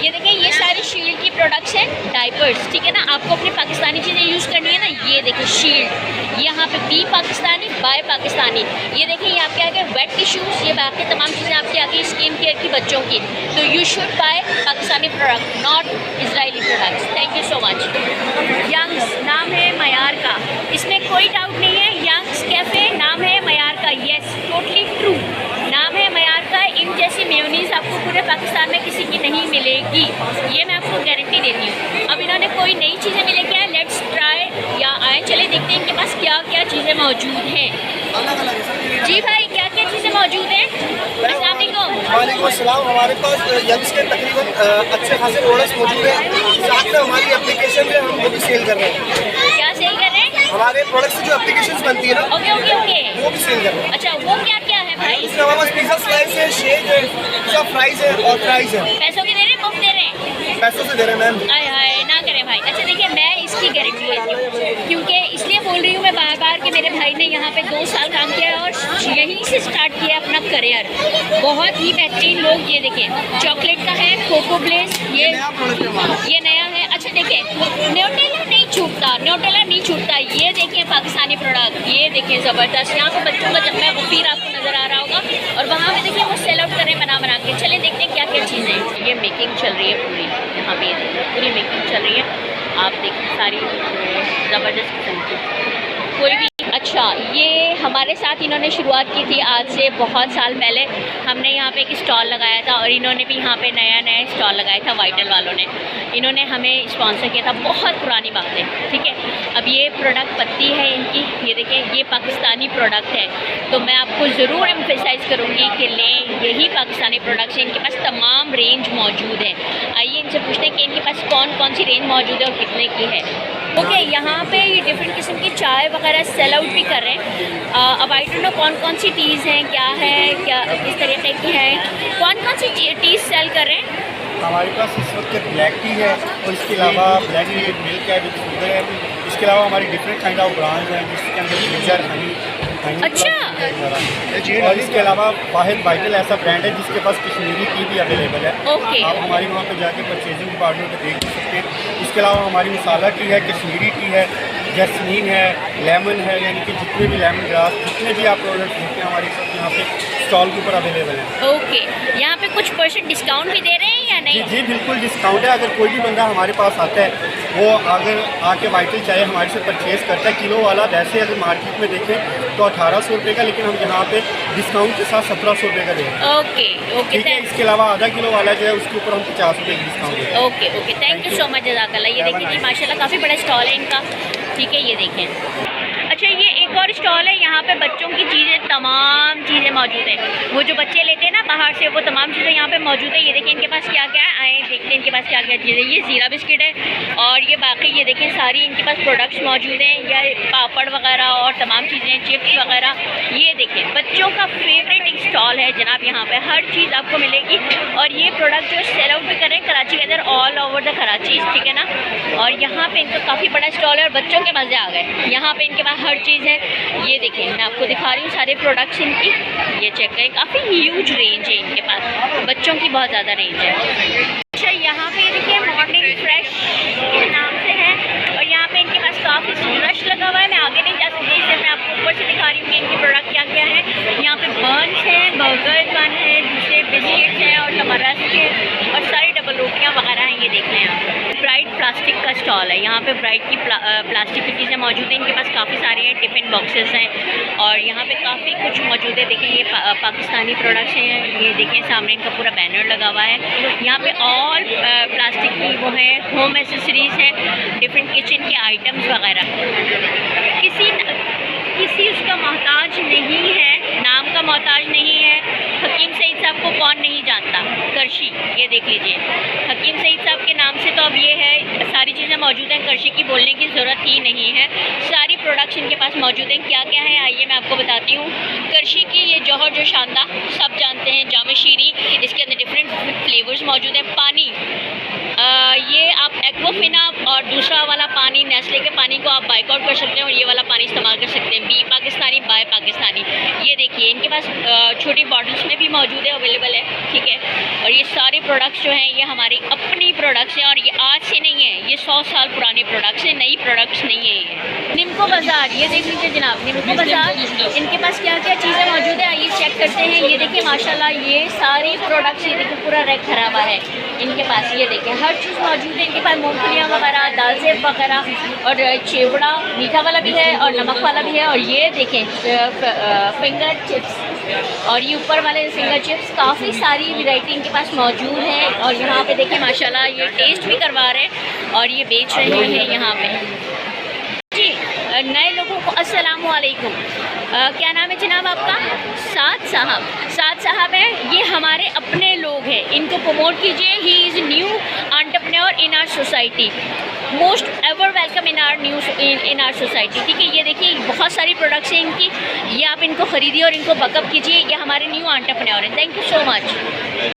ये देखिए, ये सारी शील्ड की प्रोडक्ट्स हैं, डायपर्स, ठीक है ना। आपको अपनी पाकिस्तानी चीज़ें यूज़ करनी है ना। ये देखिए शील्ड, यहाँ पे बी पाकिस्तानी, बाय पाकिस्तानी। ये देखिए, ये आपके आगे वेट टिश्यूज़, ये बाकी तमाम चीज़ें आपके आगे स्किन केयर की बच्चों की। तो you should buy Pakistani product, not Israeli products. Thank you so much. यंग्स नाम है मयार का, इसमें कोई डाउट नहीं है। यंग्स कैफ़े नाम है मयार का, येस टोटली ट्रू, नाम है मयार का। इन जैसी मेयोनीज़ आपको पूरे पाकिस्तान में किसी की नहीं मिलेगी, ये मैं आपको गारंटी देती हूँ। अब इन्होंने कोई नई चीज़ें मिले क्या, लेट्स ट्राई, या आए चले देखते हैं इनके पास क्या क्या चीज़ें मौजूद हैं। जी भाई, क्या क्या चीज़ें मौजूद हैं? अस्सलाम वालेकुम अस्सलाम। हमारे पास यंग्स के तकरीबन अच्छे खासे प्रोडक्ट्स मौजूद हैं। साथ में हमारी एप्लीकेशन है, हम वो भी सेल कर रहे हैं। क्या सेल कर रहे हैं? हमारे प्रोडक्ट्स जो एप्लीकेशंस बनती है ना, ओके ओके ओके, वो भी सेल कर रहे हैं। अच्छा वो क्या क्या है भाई? इसमें हमारे पास पिज़्ज़ा स्लाइस है, शेक है, पिज़्ज़ा फ्राइज़ है और फ्राइज़ है। पैसों के दे रहे हैं, मुफ्त दे रहे हैं? पैसों से दे रहे हैं मैम। आय हाय ना करें भाई। अच्छा देखिए, मैं इसकी गारंटी लेती हूँ, क्योंकि इसलिए बोल रही हूँ मैं बार बार कि मेरे भाई ने यहाँ पे 2 साल काम किया है और यहीं से स्टार्ट किया अपना करियर। बहुत ही बेहतरीन लोग। ये देखें, चॉकलेट का है, कोको ब्लेस, ये नया है। अच्छा देखिए, न्यूटेला नहीं छूटता, न्यूटेला नहीं छूटता। ये देखिए पाकिस्तानी प्रोडक्ट, ये देखिए ज़बरदस्त। यहाँ पे बच्चों का जब मैं फिर आपको नज़र आ रहा होगा, और वहाँ पे देखिए वो सेल आउट करें बना बना के। चले देखते हैं क्या क्या चीज़ें हैं। ये मेकिंग चल रही है पूरी, यहाँ पे पूरी मेकिंग चल रही है। आप देखिए सारी ज़बरदस्त किस्म की कोई भी। अच्छा, ये हमारे साथ इन्होंने शुरुआत की थी आज से बहुत साल पहले। हमने यहाँ पे एक स्टॉल लगाया था और इन्होंने भी यहाँ पे नया स्टॉल लगाया था, वाइटल वालों ने। इन्होंने हमें स्पॉन्सर किया था, बहुत पुरानी बात है, ठीक है। अब ये प्रोडक्ट पत्ती है इनकी, ये देखें, ये पाकिस्तानी प्रोडक्ट है। तो मैं आपको ज़रूर एम्फेसाइज़ करूँगी कि लें, यही पाकिस्तानी प्रोडक्ट्स हैं। इनके पास तमाम रेंज मौजूद है। आइए इनसे पूछते हैं कि इनके पास कौन कौन सी रेंज मौजूद है और कितने की है। ओके, यहाँ पे ये डिफरेंट किस्म की चाय वगैरह सेल आउट भी कर रहे हैं। अब आई डोंट नो कौन कौन सी टीज़ हैं, क्या है, क्या किस तरीके की है, कौन कौन सी टीज़ सेल कर रहे हैं? हमारे पास इस वक्त ब्लैक टी है और इसके अलावा ब्लैक टी मिल्क है, विद शुगर है। इसके अलावा हमारी डिफरेंट काइंड ऑफ ब्रांड्स हैं, जिसके अंदर गिजर, हनी। अच्छा, और इसके अलावा वाहिद वाइटल ऐसा ब्रांड है जिसके पास कश्मीरी टी भी अवेलेबल है। ओके, आप हमारी वहाँ पे जाके परचेजिंग डिपार्टमेंट में देख सकते हैं। इसके अलावा हमारी मसाला टी है, कश्मीरी टी है, जैस्मीन है, लेमन है, यानी कि जितने भी लेमन ग्रास, जितने भी आप प्रोडक्ट देखते हैं हमारे सब यहाँ पे स्टॉल के ऊपर अवेलेबल है। ओके, यहाँ पे कुछ % डिस्काउंट भी दे रहे हैं या नहीं? जी बिल्कुल डिस्काउंट है। अगर कोई भी बंदा हमारे पास आता है, वो अगर आके वाइटल चाय हमारे से परचेज़ करता है किलो वाला, वैसे अगर मार्केट में देखें तो 1800 रुपये का, लेकिन हम यहाँ पे डिस्काउंट के साथ 1700 रुपये का दे रहे हैं। ओके ओके, ठीक है। इसके अलावा आधा किलो वाला जो है उसके ऊपर हम 50 रुपये की डिस्काउंट देते हैं। Okay okay, thank you so much, जज़ाकल्लाह। ये देखिए जी, माशाल्लाह काफ़ी बड़ा स्टॉल है इनका, ठीक है। ये देखें, अच्छा ये एक और स्टॉल है, यहाँ पे बच्चों की चीज़ें, तमाम चीज़ें मौजूद हैं। वो जो बच्चे लेते हैं ना बाहर से, वो तमाम चीज़ें यहाँ पे मौजूद है। ये देखिए इनके पास क्या क्या है, आए देखते हैं इनके पास क्या क्या चीज़ें। ये ज़ीरा बिस्किट है और ये बाकी ये देखिए सारी इनके पास प्रोडक्ट्स मौजूद हैं, या पापड़ वगैरह और तमाम चीज़ें, चिप्स वगैरह। ये देखिए बच्चों का फेवरेट एक स्टॉल है जनाब, यहाँ पे हर चीज़ आपको मिलेगी। और ये प्रोडक्ट जो सेल आउट भी कर रहे हैं कराची के अंदर, ऑल ओवर द कराची, ठीक है ना। और यहाँ पे इनका काफ़ी बड़ा स्टॉल है और बच्चों के मज़े आ गए। यहाँ पे इनके पास हर चीज़ है। ये देखिए, मैं आपको दिखा रही हूँ सारे प्रोडक्ट्स इनकी, ये चेक करें, काफ़ी ह्यूज रेंज है इनके पास, बच्चों की बहुत ज़्यादा रेंज है। अच्छा, यहाँ पे देखिए मॉर्निंग फ्रेश के नाम से है और यहाँ पे इनके पास काफ़ी रश लगा हुआ है। मैं आगे नहीं जा सकती, इसलिए मैं आपको ऊपर से दिखा रही हूँ कि इनके प्रोडक्ट क्या क्या है। यहाँ पे बन्स हैं, बर्गर बन है, दूसरे बिस्किट्स हैं और रस्क है और सारी डबल रोटियाँ वगैरह हैं। ये देख लें आप, ब्राइट प्लास्टिक का स्टॉल है। यहाँ पे ब्राइट की प्लास्टिक की चीज़ें मौजूद हैं। इनके पास काफ़ी सारे हैं, टिफ़िन बॉक्सेस हैं और यहाँ पे काफ़ी कुछ मौजूद है। देखें, ये पाकिस्तानी प्रोडक्ट्स हैं। ये देखें सामने इनका पूरा बैनर लगा हुआ है। यहाँ पे ऑल प्लास्टिक की वो है, होम एसेसरीज़ हैं, डिफरेंट किचन के आइटम्स वगैरह। किसी उसका मोहताज नहीं है, नाम का मोहताज नहीं है। हकीम सईद साहब को कौन नहीं जानता, करशी, ये देख लीजिए, हकीम सईद साहब के नाम से तो अब ये है, सारी चीज़ें मौजूद हैं। करशी की बोलने की ज़रूरत ही नहीं है, सारी प्रोडक्ट्स इनके पास मौजूद हैं। क्या क्या है आइए मैं आपको बताती हूँ। करशी की ये जौहर जो शानदार सब जानते हैं, जामे शीरी, इसके अंदर डिफरेंट फ्लेवर्स मौजूद हैं। पानी, ये आप एक्वाफिना और दूसरा वाला पानी नेस्ले के पानी इनको आप बाइकआउट कर सकते हैं और ये वाला पानी इस्तेमाल कर सकते हैं, बी पाकिस्तानी बाय पाकिस्तानी। ये देखिए इनके पास छोटी बॉटल्स में भी मौजूद है, अवेलेबल है, ठीक है। और ये सारे प्रोडक्ट्स जो हैं ये हमारी अपनी प्रोडक्ट्स हैं और ये आज से नहीं है, ये 100 साल पुराने प्रोडक्ट्स हैं, नई प्रोडक्ट्स नहीं है ये। निम्को बाज़ार, ये देख लीजिए जनाब, निम्को बाज़ार, इनके पास क्या क्या चीज़ें मौजूद है आइए चेक करते हैं। ये देखिए माशाल्लाह ये सारी प्रोडक्ट्स, ये देखिए पूरा रैक भरा हुआ है इनके पास, ये देखिए हर चीज़ मौजूद है इनके पास, मूंगफलियाँ वगैरह, दाल सेब वगैरह, और चिवड़ा मीठा वाला भी है और नमक वाला भी है। और ये देखें फिंगर चिप्स, और ये ऊपर वाले फिंगर चिप्स, काफ़ी सारी वैरायटी इनके पास मौजूद है। और यहाँ पे देखिए माशाल्लाह ये टेस्ट भी करवा रहे हैं और ये बेच रहे हैं यहाँ पे जी। नए लोगों को अस्सलाम वालेकुम, क्या नाम है जनाब आपका? साद साहब। साद साहब है, ये हमारे अपने लोग हैं, इनको प्रमोट कीजिए। He is new entrepreneur in our society, most ever welcome in our in our society, ठीक है। ये देखिए बहुत सारी प्रोडक्ट्स हैं इनकी, ये आप इनको ख़रीदिए और इनको बकअप कीजिए, ये हमारे न्यू एंटरप्रेन्योर हैं। Thank you so much.